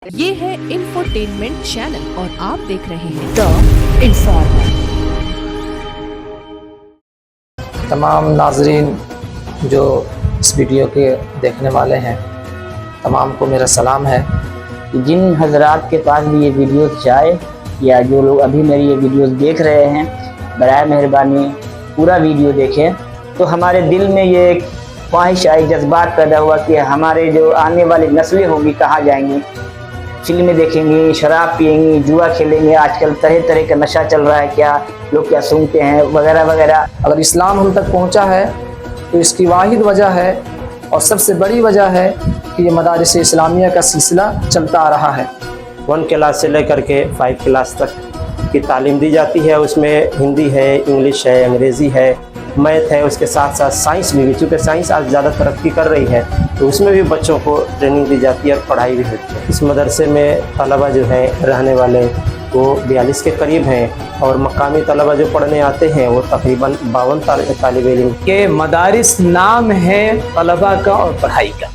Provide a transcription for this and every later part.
ये है infotainment channel और आप देख रहे हैं द इन्फॉर्मर। तमाम नाजरीन जो इस वीडियो के देखने वाले हैं, तमाम को मेरा सलाम है। जिन हजरात के पास भी ये वीडियोस जाए या जो लोग अभी मेरी ये वीडियोस देख रहे हैं, बराए मेहरबानी पूरा वीडियो देखें। तो हमारे दिल में ये एक ख्वाहिश आई, जज्बात पैदा हुआ कि हमारे जो आने वाली नस्लें होंगी कहाँ जाएंगी, फिल्में देखेंगी, शराब पिएंगी, जुआ खेलेंगे। आजकल तरह तरह का नशा चल रहा है, क्या लोग क्या सूंघते हैं वगैरह वगैरह। अगर इस्लाम हम तक पहुंचा है तो इसकी वाहिद वजह है और सबसे बड़ी वजह है कि ये मदारिस इस्लामिया का सिलसिला चलता आ रहा है। 1 क्लास से लेकर के 5 क्लास तक की तालीम दी जाती है। उसमें हिंदी है, इंग्लिश है, अंग्रेज़ी है, मैथ है, उसके साथ साथ साइंस भी। चूँकि साइंस आज ज़्यादा तरक्की कर रही है तो उसमें भी बच्चों को ट्रेनिंग दी जाती है और पढ़ाई भी होती है। इस मदरसे में तलबा जो हैं रहने वाले वो 42 के करीब हैं और मकामी तलबा जो पढ़ने आते हैं वो तकरीबन 52 तालिब इल्म के मदारिस नाम है तलबा का और पढ़ाई का।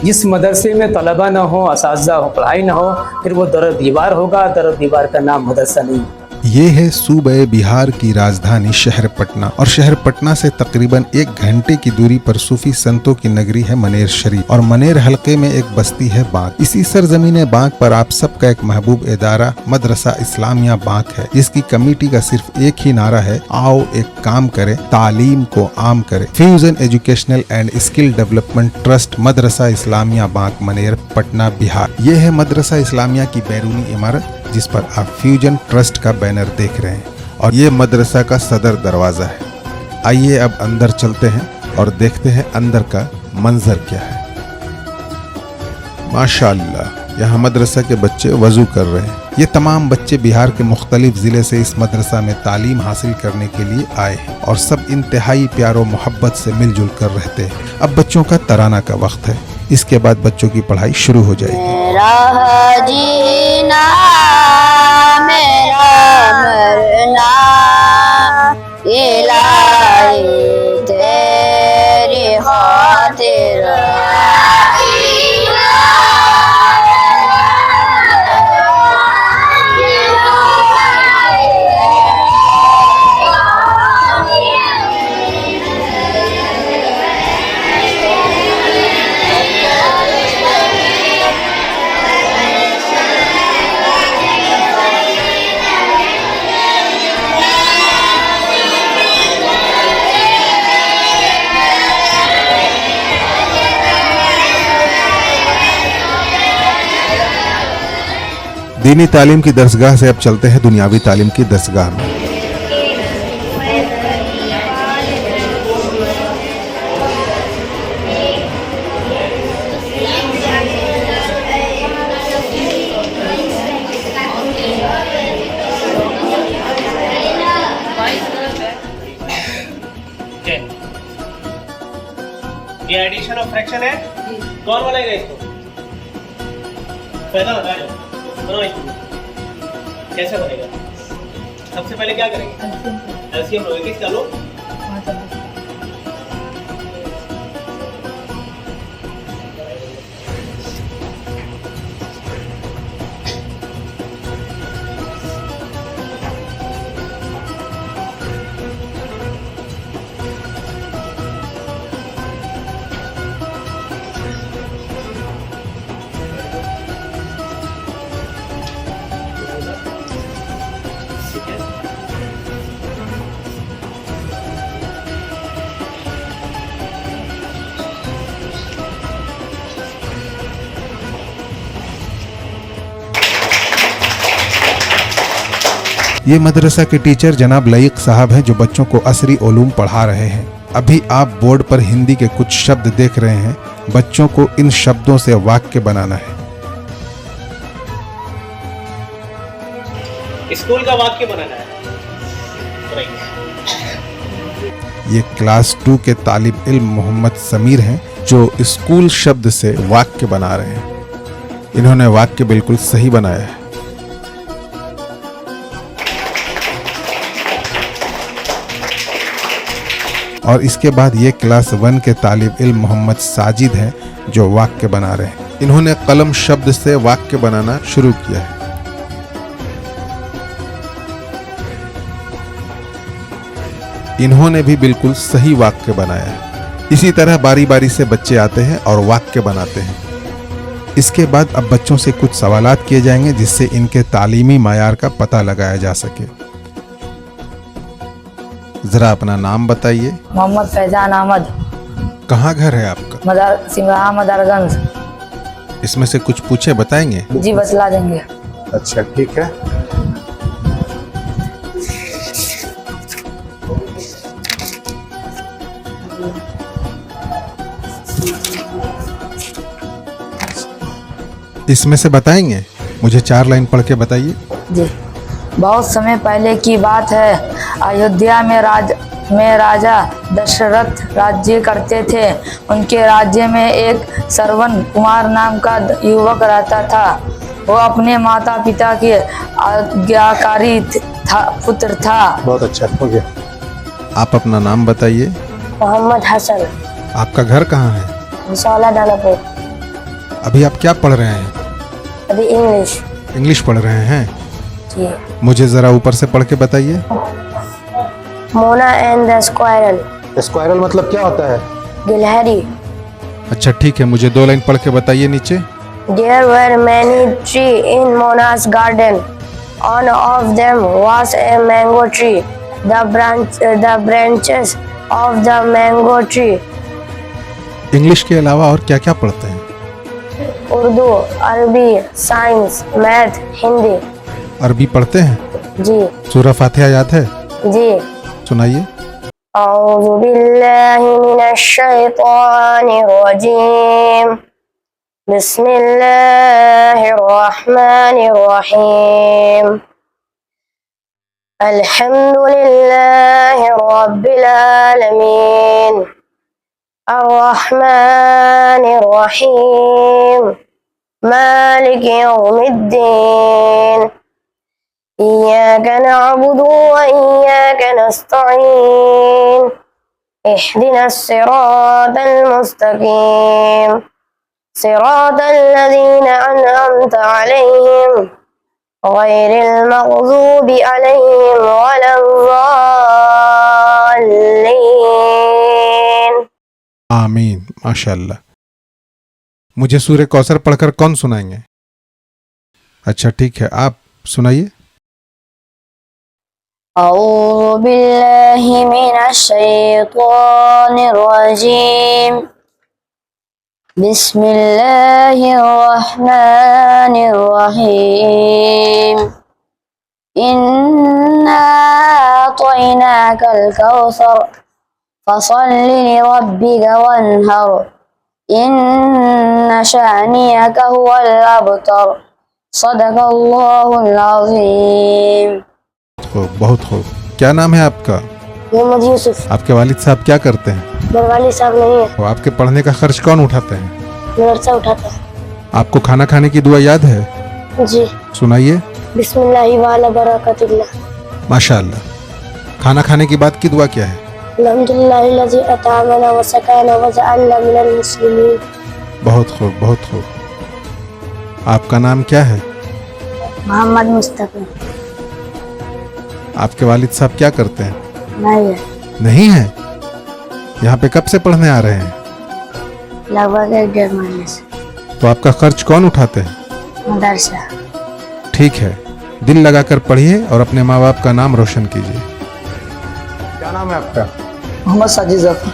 जिस मदरसे में तलबा ना हो, असातिज़ा हो, पढ़ाई ना हो, फिर वो दर दीवार होगा। दर दीवार का नाम मदरसा नहीं। ये है सूबे बिहार की राजधानी शहर पटना, और शहर पटना से तकरीबन 1 घंटे की दूरी पर सूफी संतों की नगरी है मनेर शरीफ, और मनेर हलके में एक बस्ती है बांक। इसी सरजमीन बांक पर आप सबका एक महबूब इदारा मदरसा इस्लामिया बांक है, जिसकी कमेटी का सिर्फ एक ही नारा है, आओ एक काम करे, तालीम को आम करे। Fusion educational and skill development trust मदरसा इस्लामिया बांक मनेर पटना बिहार। ये है मदरसा इस्लामिया की बैरूनी इमारत जिस पर आप फ्यूजन ट्रस्ट का बैनर देख रहे हैं, और ये मदरसा का सदर दरवाजा है। आइए अब अंदर चलते हैं और देखते हैं अंदर का मंजर क्या है। माशाअल्लाह, यहाँ मदरसा के बच्चे वजू कर रहे हैं। ये तमाम बच्चे बिहार के मुख्तलिफ जिले से इस मदरसा में तालीम हासिल करने के लिए आए हैं और सब इंतहाई प्यार और मोहब्बत से मिलजुल कर रहते हैं। अब बच्चों का तराना का वक्त है, इसके बाद बच्चों की पढ़ाई शुरू हो जाएगी। मेरा जीना मेरा मरना इलाही तेरी खातिर। दीनी तालीम की दरसगाह से अब चलते हैं दुनियावी तालीम की दरसगाह में। ये एडिशन और फ्रैक्शन है, कौन बनाएगा इसको? पहला लगा लो, बनाओ इसको। कैसे बनेगा? सबसे पहले क्या करेंगे? एलसीएम लोगे, किसका लो? ये मदरसा के टीचर जनाब लईक साहब हैं जो बच्चों को असरी उलूम पढ़ा रहे हैं। अभी आप बोर्ड पर हिंदी के कुछ शब्द देख रहे हैं, बच्चों को इन शब्दों से वाक्य बनाना है। स्कूल का वाक्य बनाना है। ये क्लास 2 के तालिब इल्म मोहम्मद समीर हैं जो स्कूल शब्द से वाक्य बना रहे हैं। इन्होंने वाक्य बिल्कुल सही बनाया है। और इसके बाद ये क्लास 1 के तालिब इल्म मोहम्मद साजिद हैं जो वाक्य बना रहे हैं। इन्होंने कलम शब्द से वाक्य बनाना शुरू किया है। इन्होंने भी बिल्कुल सही वाक्य बनाया है। इसी तरह बारी बारी से बच्चे आते हैं और वाक्य बनाते हैं। इसके बाद अब बच्चों से कुछ सवालात किए जाएंगे जिससे इनके तालीमी मायार का पता लगाया जा सके। जरा अपना नाम बताइए। मोहम्मद फैजान अहमद, कहाँ घर है आपका? मदर सिमराहा मदरगंज। इसमें से कुछ पूछे बताएंगे? जी बतला देंगे। अच्छा ठीक है। इसमें से बताएंगे? मुझे 4 लाइन पढ़ के बताइए। जी। बहुत समय पहले की बात है, अयोध्या में राजा दशरथ राज्य करते थे। उनके राज्य में एक श्रवण कुमार नाम का युवक रहता था। वो अपने माता पिता के आज्ञाकारी पुत्र था। बहुत अच्छा, हो गया। आप अपना नाम बताइए। मोहम्मद हसन, आपका घर कहाँ है? मसौला दानापुर। अभी आप क्या पढ़ रहे हैं? अभी इंग्लिश। इंग्लिश पढ़ रहे हैं? जी। मुझे जरा ऊपर से पढ़ के बताइए। Mona and the squirrel. Squirrel मतलब क्या होता है? गिलहरी। अच्छा ठीक है, मुझे 2 लाइन पढ़ के बताइए नीचे। There were many trees in Mona's garden. One of them was a mango tree. The branches of the mango tree. English के अलावा और क्या क्या पढ़ते हैं? उर्दू, अरबी, साइंस, मैथ, हिंदी। अरबी पढ़ते हैं? जी। सूरह फातिहा याद है? जी। सुनाइए। औज़ु बिल्लाहि मिनश शैतानिर रजीम। बिस्मिल्लाहिर रहमानिर रहीम। अल्हम्दुलिल्लाहि रब्बिल आलमीन। अर्रहमानिर रहीम। मालिक यौमिद्दीन। इय्याक नअबुदु व इय्याक नस्तईन। इहदिनस सिरातल मुस्तकीम। सिरातल लज़ीना अनअमता अलैहिम गैरिल मग़ज़ूबि अलैहिम वलद्दाल्लीन। आमीन, माशाअल्लाह। मुझे सूरह कौसर पढ़कर कौन सुनाएंगे? अच्छा ठीक है, आप सुनाइए। औज़ु बिल्लाहि मिनश शैतानिर रजीम। बिस्मिल्लाहिर रहमानिर रहीम। इन्ना अतैनाकल कौसर फसल्लि लिरब्बिका वन्हर। इन्न शानियका हुवल अबतर। सदक़ल्लाहुल अज़ीम। बहुत खूब। क्या नाम है आपका? मोहम्मद यूसुफ। आपके वालिद साहब क्या करते हैं? मेरे वालिद साहब नहीं है। तो आपके पढ़ने का खर्च कौन उठाते हैं? मदरसा उठाता है। आपको खाना खाने की दुआ याद है? जी। सुनाइए। बिस्मिल्लाहि वाला बरकतिल्लाह। माशाअल्लाह। खाना खाने की बाद की दुआ क्या है? अल्हम्दुलिल्लाहि लज़ी अत'अमना व सक़ाना व जअलना मिनल मुस्लिमीन। बहुत खूब, बहुत खूब। आपका नाम क्या है? मोहम्मद मुस्तफ़ा। आपके वालिद साहब क्या करते हैं? नहीं है। नहीं है? यहाँ पे कब से पढ़ने आ रहे हैं? लगभग 1.5 महीने से। तो आपका खर्च कौन उठाते हैं? मदरसा। ठीक है, दिल लगाकर पढ़िए और अपने माँ बाप का नाम रोशन कीजिए। क्या नाम है आपका? मोहम्मद साजिद जफर।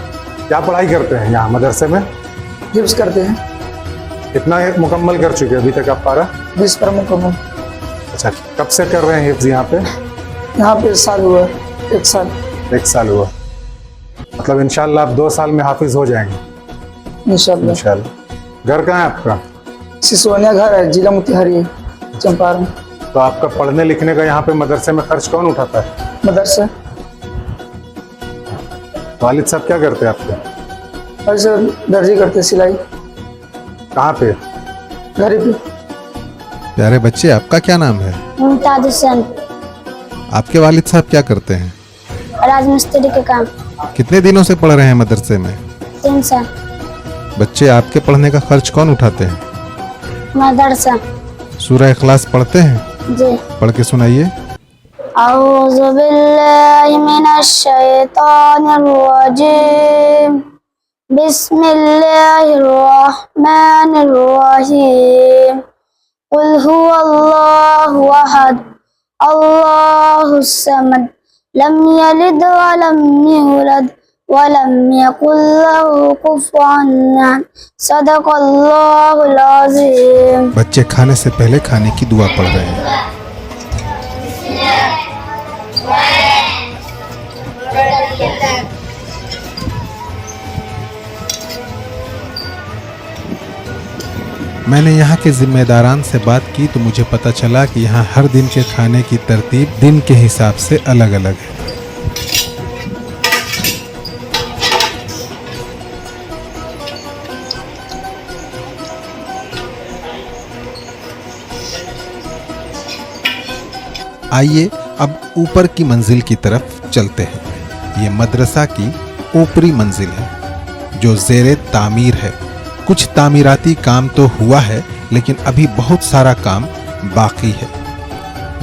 क्या पढ़ाई करते हैं यहाँ मदरसे में? हिफ्ज़ करते हैं। कितना मुकम्मल कर चुके हैं अभी तक आप पारा? 20 पर मुकम्मल। अच्छा, कब से कर रहे हैं हिफ्ज़ यहाँ पे? यहाँ पे साल हुआ, 1 साल। 1 साल हुआ। मतलब इंशाल्लाह आप 2 साल में हाफिज हो जाएंगे इंशाल्लाह। इंशाल्लाह। घर कहाँ है आपका? सिसोनिया घर है, जिला मोतिहारी, चंपारण। तो आपका पढ़ने लिखने का यहाँ पे मदरसे में खर्च कौन उठाता है? मदरसा। वालिद साहब क्या करते हैं आपके? और सर दर्जी करते, सिलाई। कहाँ पे? घर पे। प्यारे बच्चे, आपका क्या नाम है? मुमताज हुसैन। आपके वालिद साहब क्या करते हैं? राज मिस्त्री के काम। कितने दिनों से पढ़ रहे हैं मदरसे में? 3 साल। बच्चे, आपके पढ़ने का खर्च कौन उठाते हैं? मदरसा। सूरह इखलास पढ़ते हैं? जी। पढ़ के सुनाइए। औज़ु बिल्लाहि मिनश शैतानिर रजीम। बिस्मिल्लाहिर रहमानिर रहीम। कुल हुवल्लाहु अहद, अल्लाहुस समद, लम यलिद व लम यूलद व लम यकुल लहू कुफुवन अहद। सदक़ल्लाहुल अज़ीम। बच्चे खाने से पहले खाने की दुआ पढ़ रहे हैं। मैंने यहाँ के जिम्मेदारान से बात की तो मुझे पता चला कि यहाँ हर दिन के खाने की तरतीब दिन के हिसाब से अलग अलग है। आइए अब ऊपर की मंजिल की तरफ चलते हैं। ये मदरसा की ऊपरी मंजिल है जो ज़ेरे तामीर है। कुछ तामीराती काम तो हुआ है लेकिन अभी बहुत सारा काम बाकी है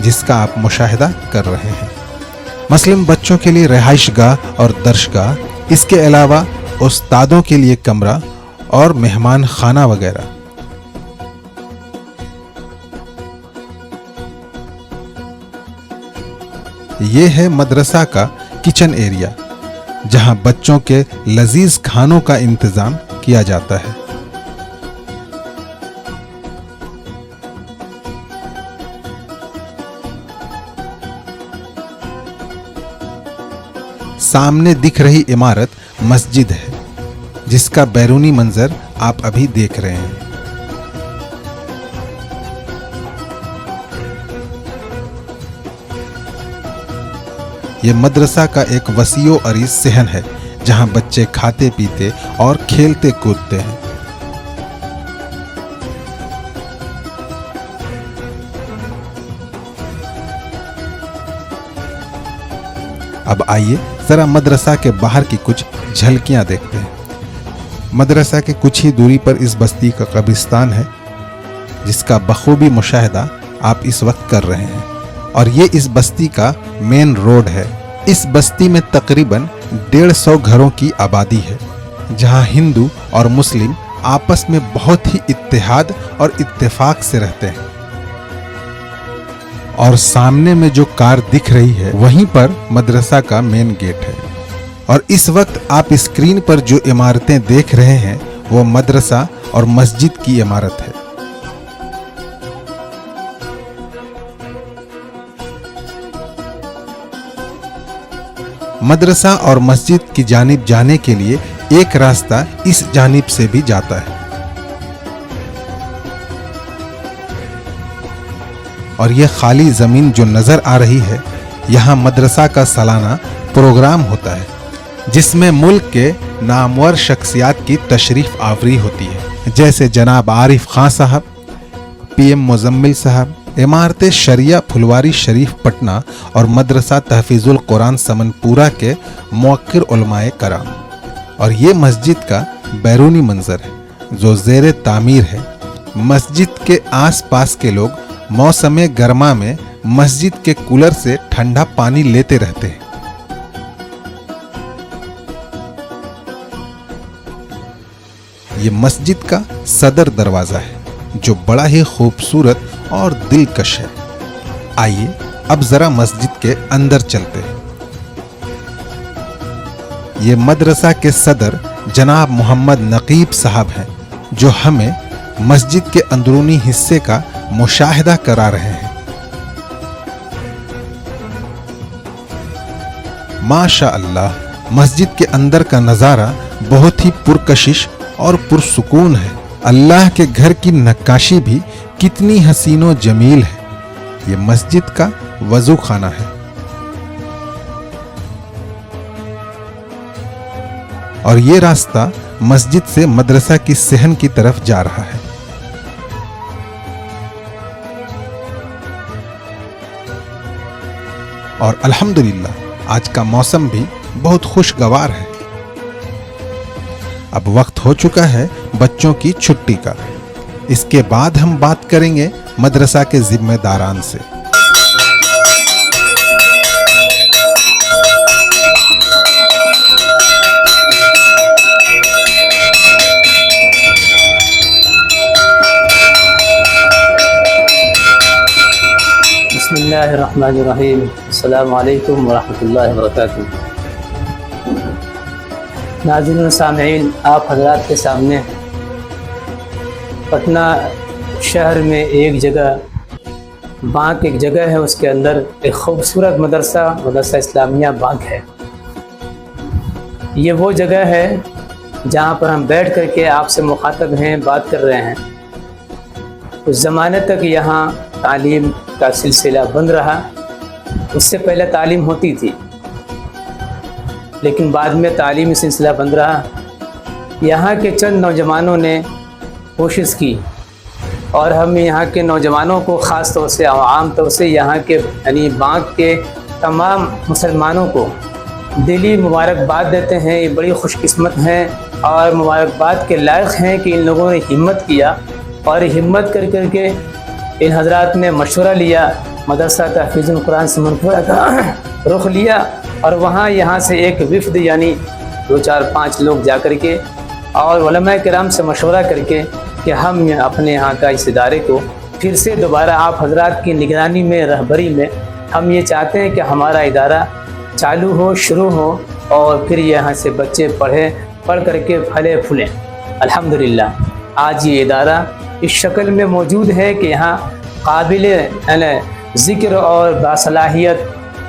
जिसका आप मुशाहिदा कर रहे हैं। मुस्लिम बच्चों के लिए रिहाइशगाह और दर्शगाह, इसके अलावा उस्तादों के लिए कमरा और मेहमान खाना वगैरह। ये है मदरसा का किचन एरिया जहां बच्चों के लजीज खानों का इंतजाम किया जाता है। सामने दिख रही इमारत मस्जिद है जिसका बैरूनी मंजर आप अभी देख रहे हैं। ये मदरसा का एक वसीओ अरीज सहन है जहां बच्चे खाते पीते और खेलते कूदते हैं। अब आइए जरा मदरसा के बाहर की कुछ झलकियां देखते हैं। मदरसा के कुछ ही दूरी पर इस बस्ती का कब्रिस्तान है जिसका बखूबी मुशाहिदा आप इस वक्त कर रहे हैं और ये इस बस्ती का मेन रोड है। इस बस्ती में तकरीबन 150 घरों की आबादी है जहां हिंदू और मुस्लिम आपस में बहुत ही इत्तेहाद और इत्तेफाक से रहते हैं। और सामने में जो कार दिख रही है वहीं पर मदरसा का मेन गेट है। और इस वक्त आप स्क्रीन पर जो इमारतें देख रहे हैं वो मदरसा और मस्जिद की इमारत है। मदरसा और मस्जिद की जानिब जाने के लिए एक रास्ता इस जानिब से भी जाता है और ये खाली जमीन जो नजर आ रही है यहाँ मदरसा का सालाना प्रोग्राम होता है जिसमें मुल्क के नामवर शख्सियात की तशरीफ आवरी होती है, जैसे जनाब आरिफ खान साहब, PM मुजम्मिल साहब, इमारत शरिया फुलवारी शरीफ पटना और मदरसा तहफीजुल कुरान समनपुरा के मुअक्किर उलमाए कराम। और ये मस्जिद का बैरूनी मंजर है जो ज़ेरे तामीर है। मस्जिद के आसपास के लोग मौसम गर्मा में मस्जिद के कूलर से ठंडा पानी लेते रहते हैं। ये मस्जिद का सदर दरवाजा है जो बड़ा ही खूबसूरत और दिलकश है। आइए अब जरा मस्जिद के अंदर चलते हैं। ये मदरसा के सदर जनाब मोहम्मद नकीब साहब हैं जो हमें मस्जिद के अंदरूनी हिस्से का मुशाहिदा करा रहे हैं। माशा अल्लाह, मस्जिद के अंदर का नज़ारा बहुत ही पुरकशिश और पुरसुकून है। अल्लाह के घर की नक्काशी भी कितनी हसीनो जमील है। ये मस्जिद का वजू खाना है और ये रास्ता मस्जिद से मदरसा की सहन की तरफ जा रहा है। और अल्हम्दुलिल्लाह आज का मौसम भी बहुत खुशगवार है। अब वक्त हो चुका है बच्चों की छुट्टी का। इसके बाद हम बात करेंगे मदरसा के जिम्मेदारान से। बिस्मिल्लाहिर्रहमानिर्रहीम, अस्सलामु अलैकुम वरहमतुल्लाहि वबरकातुहू। नाज़रीन व सामईन, आप हज़रात के सामने पटना शहर में एक जगह बांक एक जगह है, उसके अंदर एक खूबसूरत मदरसा इस्लामिया बांक है। ये वो जगह है जहाँ पर हम बैठ कर के आपसे मुखातब हैं, बात कर रहे हैं। उस ज़माने तक यहाँ तालीम का सिलसिला बंद रहा। उससे पहले तालीम होती थी, लेकिन बाद में तालीमी सिलसिला बंद रहा। यहाँ के चंद नौजवानों ने कोशिश की और हम यहाँ के नौजवानों को ख़ास तौर से आम तौर से यहाँ के यानी बांक के तमाम मुसलमानों को दिली मुबारकबाद देते हैं। ये बड़ी खुशकिस्मत हैं और मुबारकबाद के लायक हैं कि इन लोगों ने हिम्मत किया और हिम्मत कर करके इन हज़रात ने मशवरा लिया, मदरसा तहफ़ीज़ुल कुरान से मनफूरा का रुख लिया और वहाँ यहाँ से एक विफ़द यानी 2, 4, 5 लोग जा कर के और उलमाए किराम से मशवरा करके कि हम अपने यहाँ का इस इदारे को फिर से दोबारा आप हज़रात की निगरानी में, रहबरी में हम ये चाहते हैं कि हमारा इदारा चालू हो, शुरू हो और फिर यहाँ से बच्चे पढ़ करके फले फूलें। अल्हम्दुलिल्लाह आज ये इदारा इस शक्ल में मौजूद है कि यहाँ काबिल ज़िक्र और बासलाहियत,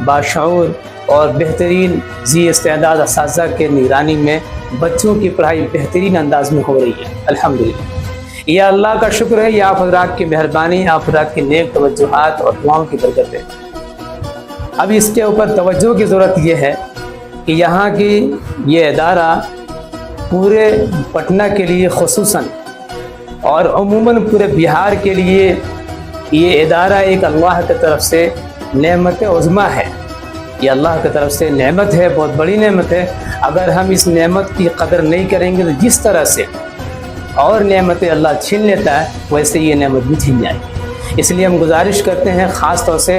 बाशऊर और बेहतरीन ज़ी इस्तेदाद असातिज़ा के निगरानी में बच्चों की पढ़ाई बेहतरीन अंदाज में हो रही है। अल्हम्दुलिल्लाह, यह अल्लाह का शुक्र है, यह आप हज़रात की मेहरबानी, आप हज़रात की नेक तवज्जुहात और दुआओं की बरकत है। अब इसके ऊपर तवज्जो की ज़रूरत यह है कि यहाँ की ये इदारा पूरे पटना के लिए खुसूसन और अमूमन पूरे बिहार के लिए ये इदारा एक अल्लाह की तरफ से नेमत उज़्मा है। ये अल्लाह की तरफ से नेमत है, बहुत बड़ी नेमत है। अगर हम इस नेमत की कदर नहीं करेंगे तो जिस तरह से और नेमतें अल्लाह छीन लेता है वैसे ये नेमत भी छीन जाएगी। इसलिए हम गुजारिश करते हैं ख़ास तौर से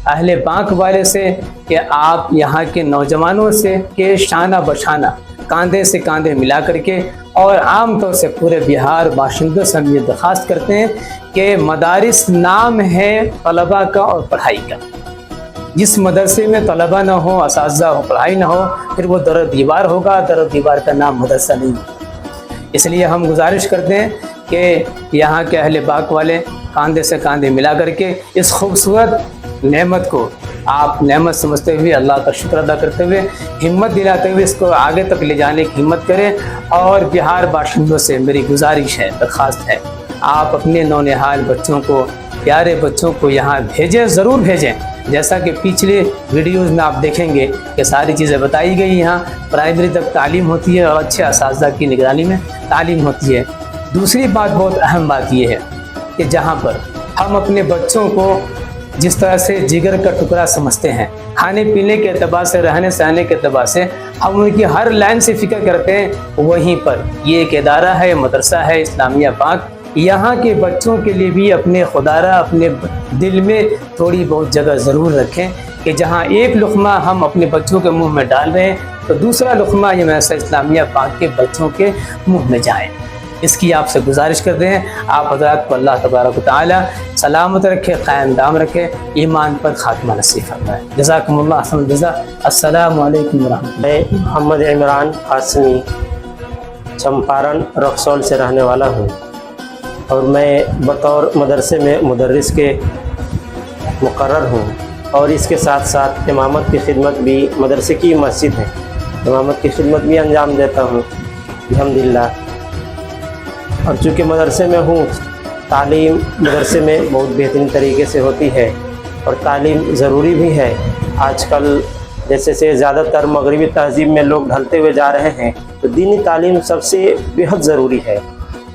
अहले बांक वाले से कि आप यहाँ के नौजवानों से के शाना बशाना कांधे से कांधे मिला करके और आम तौर से पूरे बिहार बाशिंदों से हम ये दरख्वास्त करते हैं कि मदारिस नाम है तलबा का और पढ़ाई का। जिस मदरसे में तलबा ना हो, असातिज़ा हो, पढ़ाई ना हो, फिर वो दर दीवार होगा। दर दीवार का नाम मदरसा नहीं है। इसलिए हम गुजारिश करते हैं कि यहाँ के अहले बाग वाले कांधे से कांधे मिला करके इस खूबसूरत नेमत को आप नेमत समझते हुए अल्लाह का शुक्र अदा करते हुए हिम्मत दिलाते हुए इसको आगे तक ले जाने की हिम्मत करें। और बिहार बाशिंदों से मेरी गुजारिश है, दरख्वास्त है, आप अपने नौनिहाल बच्चों को, प्यारे बच्चों को यहाँ भेजें, ज़रूर भेजें। जैसा कि पिछले वीडियोज़ में आप देखेंगे कि सारी चीज़ें बताई गई। यहाँ प्राइमरी तक तालीम होती है और अच्छे असातिज़ा की निगरानी में तालीम होती है। दूसरी बात, बहुत अहम बात यह है कि जहाँ पर हम अपने बच्चों को जिस तरह से जिगर का टुकड़ा समझते हैं, खाने पीने के अतबार से, रहने सहने के अतबार से हम उनकी हर लाइन से फ़िक्र करते हैं, वहीं पर ये एक इदारा है, मदरसा है इस्लामिया बांक। यहाँ के बच्चों के लिए भी अपने खुदारा अपने दिल में थोड़ी बहुत जगह ज़रूर रखें कि जहाँ एक लुक़मा हम अपने बच्चों के मुंह में डाल रहे हैं तो दूसरा लुक़मा ये मदरसा इस्लामिया बांक के बच्चों के मुंह में जाए। इसकी आपसे गुजारिश करते हैं। आप हज़रात को अल्लाह तबारक व तआला सलामत रखे, क़ायम दाम रखे, ईमान पर खात्मा नसीब फरमाए। जज़ाकुमुल्लाह अहसन जज़ा। अस्सलामु अलैकुम व रहमतुल्लाह। मैं मोहम्मद इमरान हाशमी चंपारण रक्सौल से रहने वाला हूँ और मैं बतौर मदरसे में मुदर्रिस के मुकर्रर हूँ और इसके साथ साथ इमामत की खिदमत भी, मदरसे की मस्जिद है, इमामत की खिदमत भी अंजाम देता हूँ अल्हम्दुलिल्लाह। और चूँकि मदरसे में हूँ, तालीम मदरसे में बहुत बेहतरीन तरीके से होती है और तालीम ज़रूरी भी है। आजकल जैसे से ज़्यादातर मगरबी तहज़ीब में लोग ढलते हुए जा रहे हैं, तो दीनी तालीम सबसे बेहद ज़रूरी है।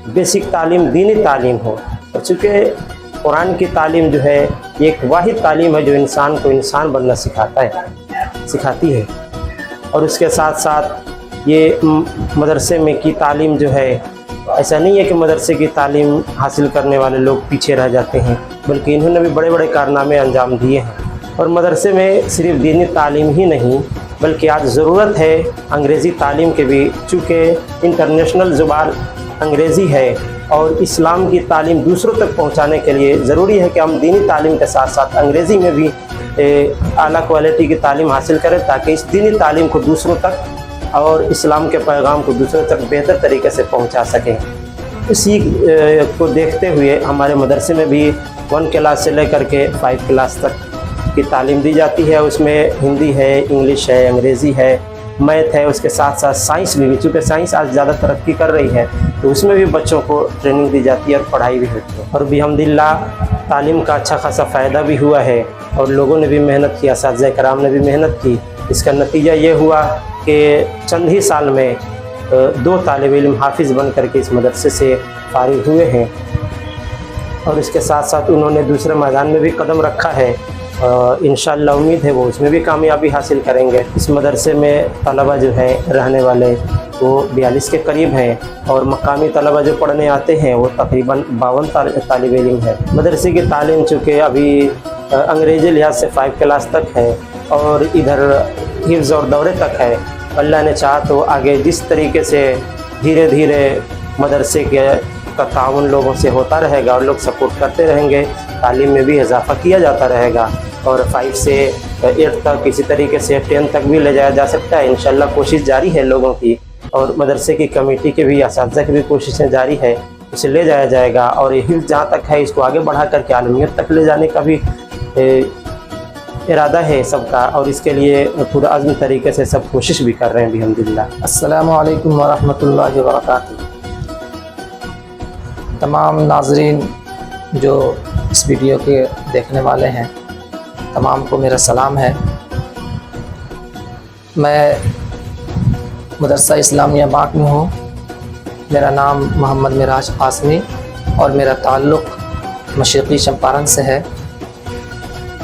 बेसिक तालीम दीनी तालीम हो। और चूँकि कुरान की तालीम जो है एक वाहिद तालीम है जो इंसान को इंसान बनना सिखाती है। और उसके साथ साथ ये मदरसे में की तालीम जो है ऐसा नहीं है कि मदरसे की तालीम हासिल करने वाले लोग पीछे रह जाते हैं, बल्कि इन्होंने भी बड़े बड़े कारनामे अंजाम दिए हैं। और मदरसे में सिर्फ दीनी तालीम ही नहीं, बल्कि आज ज़रूरत है अंग्रेज़ी तालीम के भी, चूँकि इंटरनेशनल ज़ुबान अंग्रेज़ी है और इस्लाम की तालीम दूसरों तक पहुँचाने के लिए ज़रूरी है कि हम दीनी तालीम के साथ साथ अंग्रेज़ी में भी आला क्वालिटी की तालीम हासिल करें, ताकि इस दीनी तालीम को दूसरों तक और इस्लाम के पैगाम को दूसरों तक बेहतर तरीके से पहुंचा सकें। इसी को देखते हुए हमारे मदरसे में भी 1 क्लास से लेकर के 5 क्लास तक की तालीम दी जाती है। उसमें हिंदी है, इंग्लिश है, अंग्रेज़ी है, मैथ है, उसके साथ साथ साइंस भी, चूँकि साइंस आज ज़्यादा तरक्की कर रही है तो उसमें भी बच्चों को ट्रेनिंग दी जाती है और पढ़ाई भी होती है। और भी अल्हम्दुलिल्लाह तालीम का अच्छा खासा फ़ायदा भी हुआ है और लोगों ने भी मेहनत की, असातिज़ा कराम ने भी मेहनत की। इसका नतीजा ये हुआ कि चंद ही साल में 2 तालिब इल्म हाफिज़ बन करके इस मदरसे से फारिग हुए हैं और इसके साथ साथ उन्होंने दूसरे मैदान में भी कदम रखा है। इंशाअल्लाह उम्मीद है वो उसमें भी कामयाबी हासिल करेंगे। इस मदरसे में तलबा जो है रहने वाले वो 42 के करीब हैं और मकामी तलबा जो पढ़ने आते हैं वो तकरीबन 52 तालिब इल्म है। मदरसे की तालीम चूँकि अभी अंग्रेज़ी लिहाज से 5 क्लास तक है और इधर हिफ्ज़ और दौरे तक है। अल्लाह ने चाहा तो आगे जिस तरीके से धीरे धीरे मदरसे का ताउन लोगों से होता रहेगा और लोग सपोर्ट करते रहेंगे, तालीम में भी इजाफ़ा किया जाता रहेगा और 5 से 8 तक, इसी तरीके से 10 तक भी ले जाया जा सकता है। इंशाअल्लाह कोशिश जारी है लोगों की और मदरसे की कमेटी के भी, असातिज़ा की भी कोशिशें जारी है, इसे ले जाया जाएगा और ये हिफ्ज़ जहाँ तक है इसको आगे बढ़ा करके आलमियत तक ले जाने का भी इरादा है सबका और इसके लिए पूरा अज़्म तरीके से सब कोशिश भी कर रहे हैं अल्हम्दुलिल्लाह। अस्सलामु अलैकुम वरहमतुल्लाहि वबरकातुहू। तमाम नाज़रीन जो इस वीडियो के देखने वाले हैं तमाम को मेरा सलाम है। मैं मदरसा इस्लामिया बाग में हूँ। मेरा नाम मोहम्मद मिराज आसमी और मेरा ताल्लुक़ मशरिक़ी चंपारण से है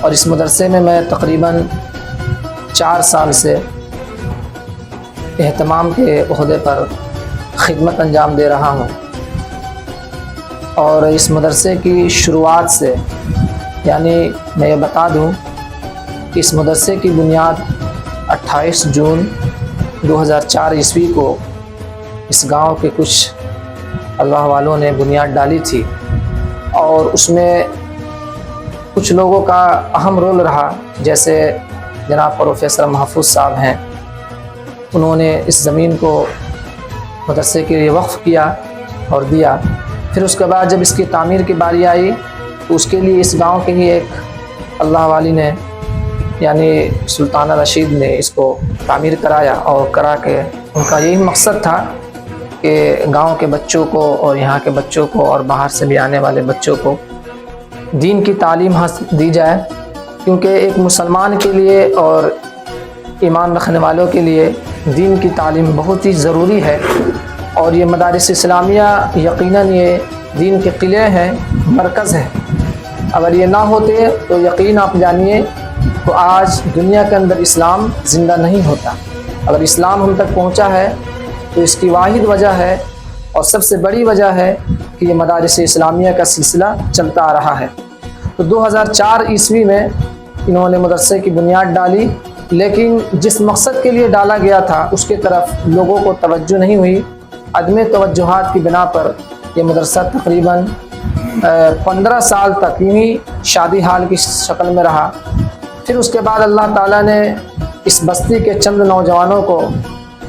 और इस मदरसे में मैं तकरीबन 4 साल से एहतमाम के ओहदे पर ख़िदमत अंजाम दे रहा हूँ। और इस मदरसे की शुरुआत से, यानी मैं ये बता दूँ कि इस मदरसे की बुनियाद 28 जून 2004 ईस्वी को इस गांव के कुछ अल्लाह वालों ने बुनियाद डाली थी और उसमें कुछ लोगों का अहम रोल रहा, जैसे जनाब प्रोफेसर महफूज साहब हैं, उन्होंने इस ज़मीन को मदरसे के लिए वक्फ़ किया और दिया। फिर उसके बाद जब इसकी तामीर की बारी आई तो उसके लिए इस गांव के ही एक अल्लाह वाली ने, यानी सुल्ताना रशीद ने इसको तामीर कराया और करा के उनका यही मकसद था कि गांव के बच्चों को और यहाँ के बच्चों को और बाहर से भी आने वाले बच्चों को दीन की तालीम दी जाए, क्योंकि एक मुसलमान के लिए और ईमान रखने वालों के लिए दीन की तालीम बहुत ही ज़रूरी है। और ये मदारिस इस्लामिया यकीनन ये दीन के किले हैं, मरकज़ है। अगर ये ना होते तो यकीन आप जानिए तो आज दुनिया के अंदर इस्लाम ज़िंदा नहीं होता। अगर इस्लाम हम तक पहुँचा है तो इसकी वाहिद वजह है और सबसे बड़ी वजह है कि ये मदारिस इस्लामिया का सिलसिला चलता आ रहा है। तो 2004 ईस्वी में इन्होंने मदरसे की बुनियाद डाली, लेकिन जिस मकसद के लिए डाला गया था उसके तरफ लोगों को तवज्जो नहीं हुई। अदम तवज्जुहात की बिना पर यह मदरसा तकरीबन 15 साल तक यूँ ही शादी हाल की शक्ल में रहा। फिर उसके बाद अल्लाह ताला ने इस बस्ती के चंद नौजवानों को,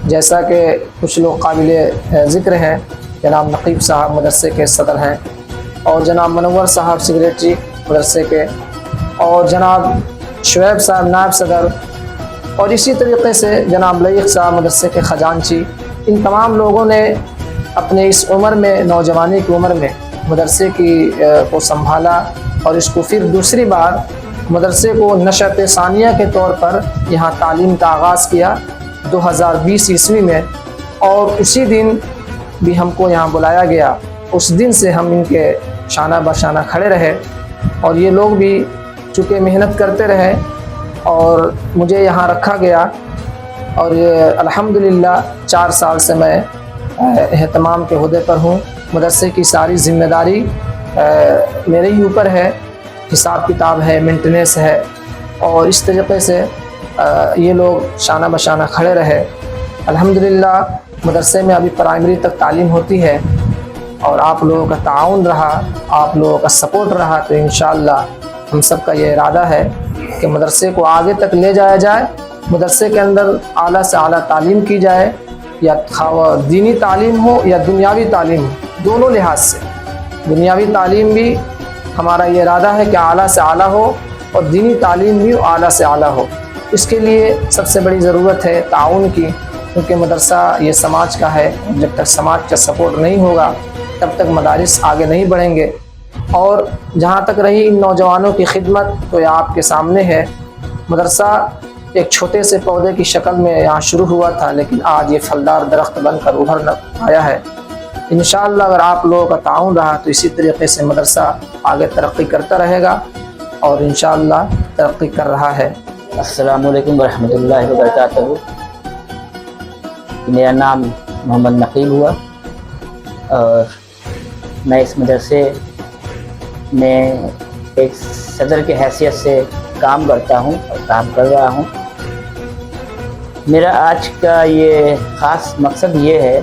जैसा कि कुछ लोग काबिल ज़िक्र हैं, जनाब नकीब साहब मदरसे के सदर हैं और जनाब मनव्वर साहब सेक्रेटरी मदरसे के और जनाब शुएब साहब नायब सदर और इसी तरीके से जनाब लईक साहब मदरसे के ख़जानची, इन तमाम लोगों ने अपने इस उम्र में, नौजवानी की उम्र में मदरसे को संभाला और इसको फिर दूसरी बार मदरसे को नशअत सानिया के तौर पर यहाँ तालीम का आगाज़ किया 2020 ईस्वी में। और उसी दिन भी हमको यहाँ बुलाया गया। उस दिन से हम इनके शाना बशाना खड़े रहे और ये लोग भी चूँकि मेहनत करते रहे और मुझे यहाँ रखा गया और अल्हम्दुलिल्लाह 4 साल से मैं اہتمام کے عہدے پر ہوں. مدرسے کی ساری ذمہ داری میرے ہی اوپر ہے. حساب کتاب ہے, مینٹیننس ہے, اور اس طریقے سے یہ لوگ شانہ بشانہ کھڑے رہے. الحمدللہ مدرسے میں ابھی پرائمری تک تعلیم ہوتی ہے, اور آپ لوگوں کا تعاون رہا, آپ لوگوں کا سپورٹ رہا, تو انشاءاللہ ہم سب کا یہ ارادہ ہے کہ مدرسے کو آگے تک لے جایا جائے. مدرسے کے اندر اعلیٰ سے اعلیٰ تعلیم کی جائے, یا دینی تعلیم ہو یا دنیاوی تعلیم ہو, دونوں لحاظ سے. دنیاوی تعلیم بھی ہمارا یہ ارادہ ہے کہ اعلیٰ سے اعلیٰ ہو, اور دینی تعلیم بھی اعلیٰ سے اعلیٰ ہو. اس کے لیے سب سے بڑی ضرورت ہے تعاون کی, کیونکہ مدرسہ یہ سماج کا ہے. جب تک سماج کا سپورٹ نہیں ہوگا تب تک مدارس آگے نہیں بڑھیں گے. اور جہاں تک رہی ان نوجوانوں کی خدمت, تو یہ آپ کے سامنے ہے. مدرسہ ایک چھوٹے سے پودے کی شکل میں یہاں شروع ہوا تھا, لیکن آج یہ پھلدار درخت بن کر ابھر آیا ہے. انشاءاللہ اگر آپ لوگوں کا تعاون رہا تو اسی طریقے سے مدرسہ آگے ترقی کرتا رہے گا, اور انشاءاللہ ترقی کر رہا ہے. السلام علیکم ورحمۃ اللہ وبرکاتہ. میرا نام محمد نقیب ہوا, اور میں اس مدرسے میں ایک صدر کی حیثیت سے کام کرتا ہوں اور کام کر رہا ہوں. میرا آج کا یہ خاص مقصد یہ ہے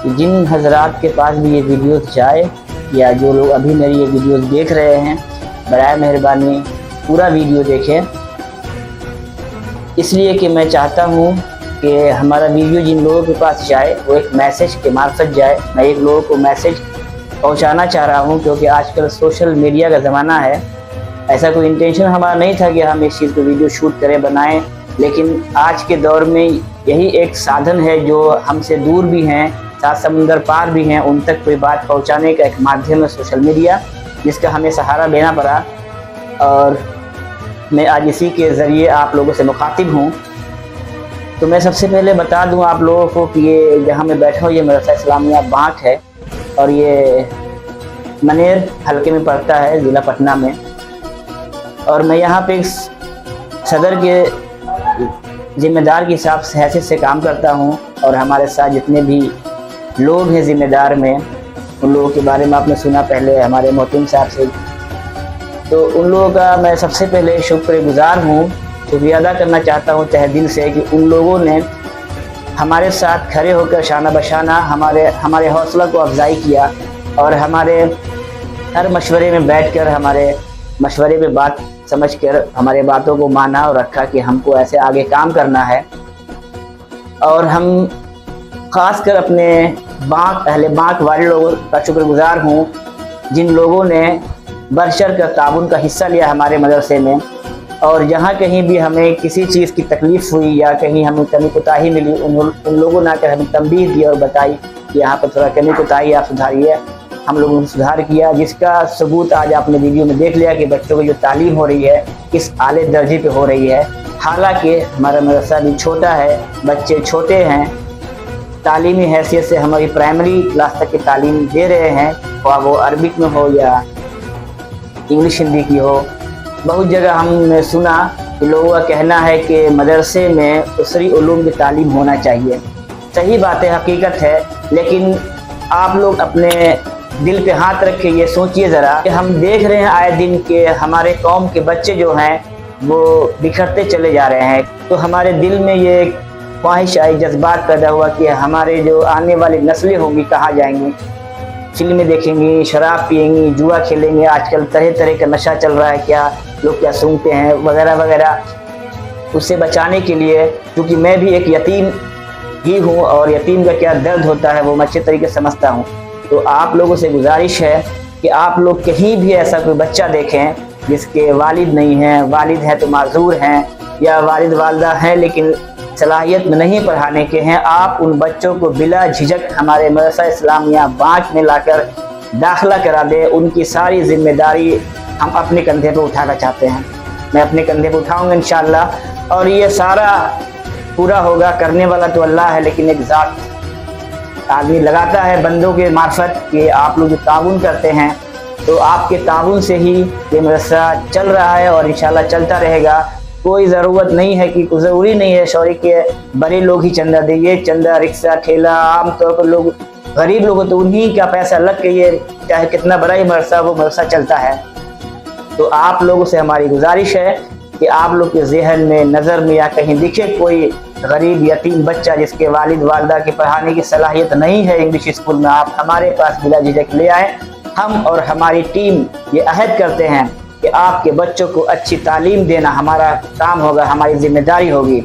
کہ جن حضرات کے پاس بھی یہ ویڈیوز جائے, یا جو لوگ ابھی میری یہ ویڈیوز دیکھ رہے ہیں, برائے مہربانی پورا ویڈیو دیکھیں. اس لیے کہ میں چاہتا ہوں کہ ہمارا ویڈیو جن لوگوں کے پاس جائے وہ ایک میسیج کے معرفت جائے. میں ایک لوگوں کو میسیج پہنچانا چاہ رہا ہوں, کیونکہ آج کل سوشل میڈیا کا زمانہ ہے. ایسا کوئی انٹینشن ہمارا نہیں تھا کہ ہم اس چیز کو ویڈیو شوٹ کریں, بنائیں, لیکن آج کے دور میں یہی ایک سادھن ہے جو ہم سے دور بھی ہیں, 7 سمندر پار بھی ہیں, ان تک کوئی بات پہنچانے کا ایک مادھیم ہے سوشل میڈیا, جس کا ہمیں سہارا لینا پڑا. اور میں آج اسی کے ذریعے آپ لوگوں سے مخاطب ہوں. تو میں سب سے پہلے بتا دوں آپ لوگوں کو کہ یہ جہاں میں بیٹھا ہوں یہ مدرسہ اسلامیہ بانک ہے, اور یہ منیر حلقے میں پڑتا ہے, ضلع پٹنہ میں. اور میں یہاں پہ صدر کے ذمہ دار کی حیثیت سے کام کرتا ہوں. اور ہمارے ساتھ جتنے بھی لوگ ہیں ذمہ دار میں, ان لوگوں کے بارے میں آپ نے سنا پہلے ہمارے محتم صاحب سے. تو ان لوگوں کا میں سب سے پہلے شکر گزار ہوں, شکریہ ادا کرنا چاہتا ہوں تہ دل سے, کہ ان لوگوں نے ہمارے ساتھ کھڑے ہو کر شانہ بشانہ ہمارے حوصلہ کو افزائی کیا, اور ہمارے ہر مشورے میں بیٹھ کر ہمارے مشورے پہ بات سمجھ کر ہمارے باتوں کو مانا اور رکھا کہ ہم کو ایسے آگے کام کرنا ہے. اور ہم خاص کر اپنے اہل بانک والے لوگوں کا شکر گزار ہوں, جن لوگوں نے بڑھ چڑھ کر تعاون کا حصہ لیا ہمارے مدرسے میں. اور جہاں کہیں بھی ہمیں کسی چیز کی تکلیف ہوئی یا کہیں ہمیں کمی کوتاہی ملی, ان لوگوں نے آ کر ہمیں تنبیہ دی اور بتائی کہ یہاں پر تھوڑا کمی کوتاہی آپ سدھاریے. ہم لوگوں نے سدھار کیا, جس کا ثبوت آج آپ نے ویڈیو میں دیکھ لیا کہ بچوں کو جو تعلیم ہو رہی ہے کس اعلیٰ درجے پہ ہو رہی ہے. حالانکہ ہمارا مدرسہ بھی چھوٹا ہے, بچے چھوٹے ہیں, تعلیمی حیثیت سے ہماری پرائمری کلاس تک کی تعلیم دے رہے ہیں, خواہ وہ عربک میں ہو یا انگلش ہندی کی ہو. بہت جگہ ہم نے سنا کہ لوگوں کا کہنا ہے کہ مدرسے میں عصری علوم کی تعلیم ہونا چاہیے. صحیح بات ہے, حقیقت ہے, لیکن آپ لوگ اپنے دل پہ ہاتھ رکھ کے یہ سوچئے ذرا کہ ہم دیکھ رہے ہیں آئے دن کہ ہمارے قوم کے بچے جو ہیں وہ بکھرتے چلے جا رہے ہیں. تو ہمارے دل میں یہ ایک خواہش آئی, جذبات پیدا ہوا کہ ہمارے جو آنے والی نسلیں ہوں گی کہاں جائیں گی, فلمیں دیکھیں گی, شراب پئیں گی, جوا کھیلیں گے. آج کل طرح طرح کا نشہ چل رہا ہے, کیا لوگ کیا سنتے ہیں وغیرہ وغیرہ. اس سے بچانے کے لیے, کیونکہ میں بھی ایک یتیم ہی ہوں اور یتیم کا کیا درد ہوتا ہے وہ میں اچھے طریقے سے سمجھتا ہوں. تو آپ لوگوں سے گزارش ہے کہ آپ لوگ کہیں بھی ایسا کوئی بچہ دیکھیں جس کے والد نہیں ہیں, والد ہیں تو معذور ہیں, یا والد والدہ ہیں لیکن صلاحیت میں نہیں پڑھانے کے ہیں, آپ ان بچوں کو بلا جھجک ہمارے مدرسہ اسلامیہ بانک میں لا کر داخلہ کرا دیں. ان کی ساری ذمہ داری ہم اپنے کندھے پہ اٹھانا چاہتے ہیں. میں اپنے کندھے پہ اٹھاؤں گا انشاءاللہ, اور یہ سارا پورا ہوگا. کرنے والا تو اللہ ہے, لیکن ایک ذات آدمی لگاتا ہے بندوں کے معرفت کہ آپ لوگ جو تعاون کرتے ہیں, تو آپ کے تعاون سے ہی یہ مدرسہ چل رہا ہے اور انشاءاللہ چلتا رہے گا. कोई ज़रूरत नहीं है कि ज़रूरी नहीं है सॉरी कि बड़े लोग ही चंदा दें। ये चंदा रिक्शा ठेला आमतौर पर लोग गरीब लोग तो उन्हीं का पैसा लग के ये चाहे कितना बड़ा ही मदरसा वो मदरसा चलता है। तो आप लोगों से हमारी गुजारिश है कि आप लोग के जहन में नज़र में या कहीं दिखे कोई गरीब यतीम बच्चा जिसके वालिद वालदा की पढ़ाने की सलाहियत नहीं है इंग्लिश स्कूल में, आप हमारे पास बिला झिझक ले आए। हम और हमारी टीम ये अहद करते हैं कि आपके बच्चों को अच्छी तालीम देना हमारा काम होगा, हमारी जिम्मेदारी होगी।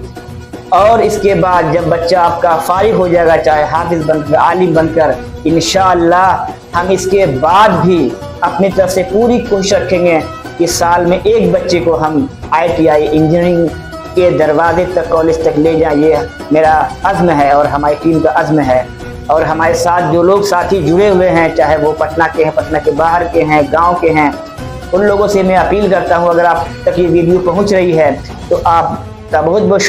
और इसके बाद जब बच्चा आपका फारिग हो जाएगा, चाहे हाफिज़ बनकर आलिम बनकर, इंशाअल्लाह हम इसके बाद भी अपनी तरफ से पूरी कोशिश रखेंगे कि साल में एक बच्चे को हम ITI इंजीनियरिंग के दरवाजे तक कॉलेज तक ले जाएं। ये मेरा अज़्म है और हमारी टीम का अज़्म है। और हमारे साथ जो लोग साथी जुड़े हुए हैं, चाहे वो पटना के हैं, पटना के बाहर के हैं, गांव के हैं, उन लोगों से मैं अपील करता हूं अगर आप तक ये वीडियो पहुंच रही है तो आपका बहुत बहुत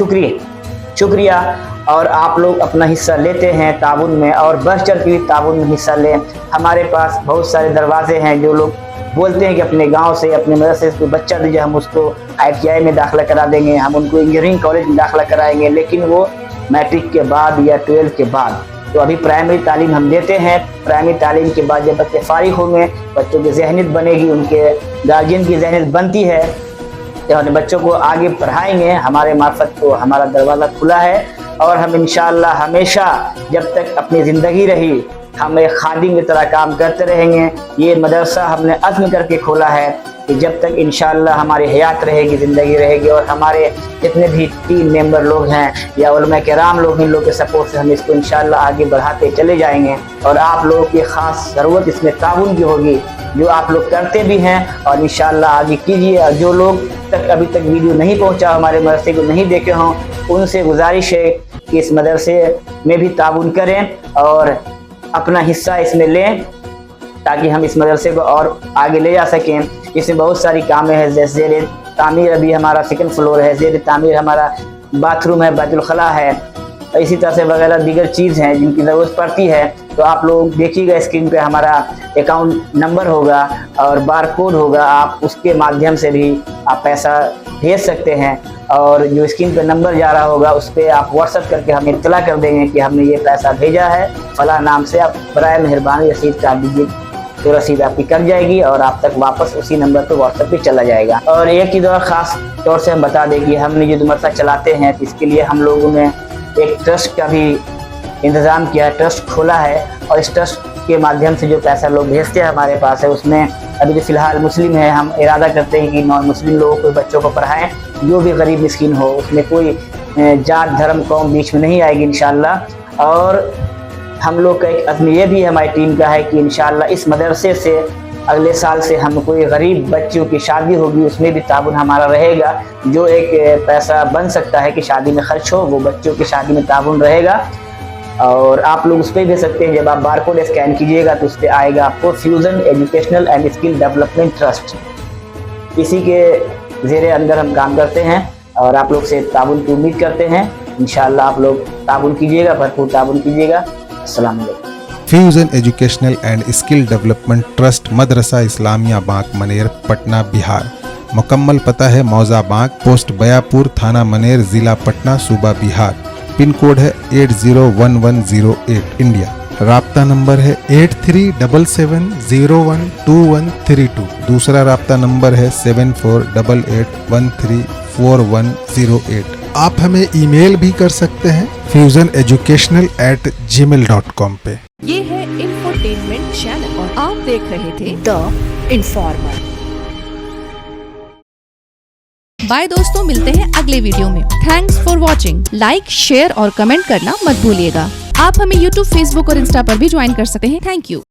शुक्रिया। और आप लोग अपना हिस्सा लेते हैं ताउन में, और बढ़ चढ़ के भी ताउन में हिस्सा लें। हमारे पास बहुत सारे दरवाजे हैं, जो लोग बोलते हैं कि अपने गांव से अपने मदरसे से कोई बच्चा दीजिए, हम उसको ITI में दाखिला करा देंगे, हम उनको इंजीनियरिंग कॉलेज में दाखिला कराएंगे, लेकिन वो मैट्रिक के बाद या 12th के बाद। तो अभी प्राइमरी तालीम हम देते हैं। प्राइमरी तालीम के बाद जब बच्चे फारिग होंगे, बच्चों की ज़हनियत बनेगी, उनके गार्जियन की ज़हनियत बनती है, तो अपने बच्चों को आगे पढ़ाएंगे। हमारे मार्फत तो हमारा दरवाज़ा खुला है और हम इंशाअल्लाह हमेशा जब तक अपनी ज़िंदगी रही हम एक खादिम की तरह काम करते रहेंगे। ये मदरसा हमने अज़्म करके खोला है कि जब तक इंशाअल्लाह हमारी हयात रहेगी, ज़िंदगी रहेगी, और हमारे जितने भी टीम मेंबर लोग हैं या उलमा किराम लोग, इन लोगों के सपोर्ट से हम इसको इंशाअल्लाह आगे बढ़ाते चले जाएंगे। और आप लोगों की ख़ास ज़रूरत इसमें ताउन की होगी, जो आप लोग करते भी हैं, और इंशाअल्लाह आगे कीजिए। और जो लोग तक अभी तक वीडियो नहीं पहुंचा, हमारे मदरसे को नहीं देखे हों, उनसे गुजारिश है कि इस मदरसे में भी ताउन करें और अपना हिस्सा इसमें लें, ताकि हम इस मदरसे को और आगे ले जा सकें। इसमें बहुत सारी कामें हैं, जैसे ज़ेर तामीर अभी हमारा 2nd फ्लोर है, ज़ेर तामीर हमारा बाथरूम है, बैतुल खला है, इसी तरह से वगैरह दीगर चीज़ हैं जिनकी ज़रूरत पड़ती है। तो आप लोग देखिएगा स्क्रीन पे हमारा अकाउंट नंबर होगा और बार कोड होगा, आप उसके माध्यम से भी आप पैसा भेज सकते हैं। और जो स्क्रीन पे नंबर जा रहा होगा उस पर आप व्हाट्सएप करके हमें इत्तला कर देंगे कि हमने ये पैसा भेजा है फला नाम से, आप बराए मेहरबानी रसीद काट दीजिए, तो रसीद आपकी कट जाएगी और आप तक वापस उसी नंबर पर व्हाट्सएप पे चला जाएगा। और एक चीज़ और ख़ास तौर से हम बता दें कि हमने जो मदरसा चलाते हैं तो इसके लिए हम लोगों ने एक ट्रस्ट का भी इंतज़ाम किया, ट्रस्ट खोला है, और इस ट्रस्ट के माध्यम से जो पैसा लोग भेजते हैं हमारे पास है, उसमें अभी जो फ़िलहाल मुस्लिम है, हम इरादा करते हैं कि नॉन मुस्लिम लोगों को बच्चों को पढ़ाएं, जो भी गरीब मिस्किन हो, उसमें कोई जात धर्म कौम बीच में नहीं आएगी इंशाअल्लाह। और हम लोग का एक अज़्म ये भी हमारी टीम का है कि इंशाअल्लाह इस मदरसे से अगले साल से हम कोई गरीब बच्चियों की शादी होगी उसमें भी ताउन हमारा रहेगा। जो एक पैसा बन सकता है कि शादी में खर्च हो, वो बच्चों की शादी में ताउन रहेगा। और आप लोग उस पर भेज सकते हैं, जब आप बारकोड स्कैन कीजिएगा तो उस पर आएगा आपको fusion educational and skill development trust, इसी के ज़ेरे अंदर हम काम करते हैं और आप लोग से ताउन की उम्मीद करते हैं। इंशाअल्लाह आप लोग ताउन कीजिएगा, भरपूर ताउन कीजिएगा। अस्सलाम वालेकुम। Fusion educational and skill development trust, मदरसा इस्लामिया बांक, मनेर, पटना, बिहार। मुकम्मल पता है मौजा बांक, पोस्ट बयापुर, थाना मनेर, ज़िला पटना, सूबा बिहार। पिन कोड है 801108, इंडिया। राब्ता नंबर है 8377012132। दूसरा राब्ता नंबर है 7488134108। आप हमें ईमेल भी कर सकते हैं fusioneducational@gmail.com पे। ये है इंफोटेनमेंट चैनल और आप देख रहे थे द इन्फॉर्मर। बाय दोस्तों, मिलते हैं अगले वीडियो में। Thanks for watching. Like, share और कमेंट करना मत भूलिएगा। आप हमें यूट्यूब, फेसबुक और इंस्टा पर भी ज्वाइन कर सकते हैं। Thank you.